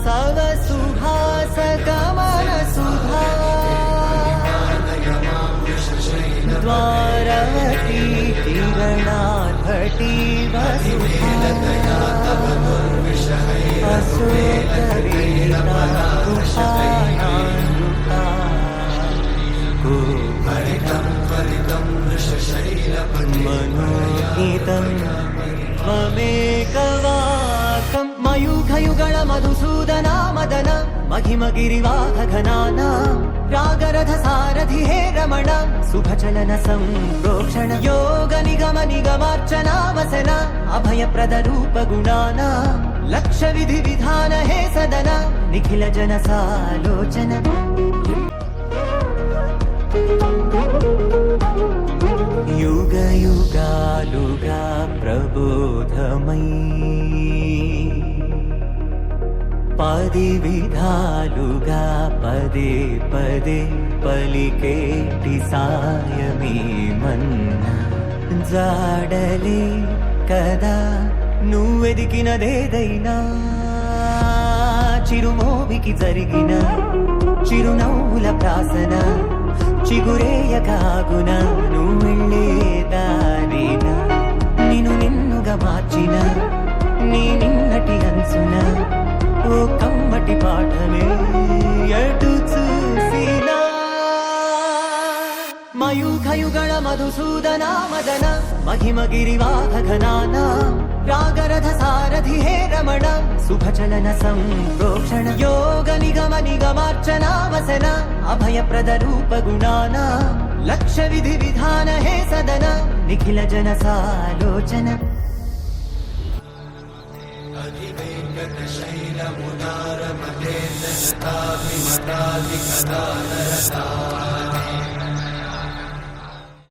सव सुहास गमन सुधा द्वारवती किरणार्भटी वसुधा अशोकरीता उषायानृता मनोगीतं त्वमेकवाकं मयूखयुगळ मधुसूदना मदन महिमगिरिवाहघनाना रागरथ सारथि हे रमण शुभचलन संप्रोक्षण योग निगम निगमार्चना वसन अभयप्रद रूप गुणाना लक्ष विधि विधान हे सदन निखिल जन सालोचन युग युगालुगा प्रबोधमयी पदि विधालुगा पदे पदे पलिकेटि सायमी मन्ना जाडले कदा నువ్వెదికినదేదైనా చిరుమోవికి జరిగిన చిరునవ్వుల ప్రాసన చిగురేయకాగున నువ్వెళ్ళే దారిన నిన్ను నిన్నుగా మార్చిన నీ నిన్నటి అంచున ఓ కమ్మటి పాఠమే ఎటు చూసినా మయూఖయుగళ మధుసూదనా మదన महिमगिरिवाहघनाना रागरथ सारथि हे रमण शुभचलन संप्रोक्षण योग निगम निगमार्चना वसन अभयप्रद रूप गुणाना लक्ष विधि विधान हे सदन निखिल जन सालोचन अधिवेङ्कट शैलमुदार मतेन्द्र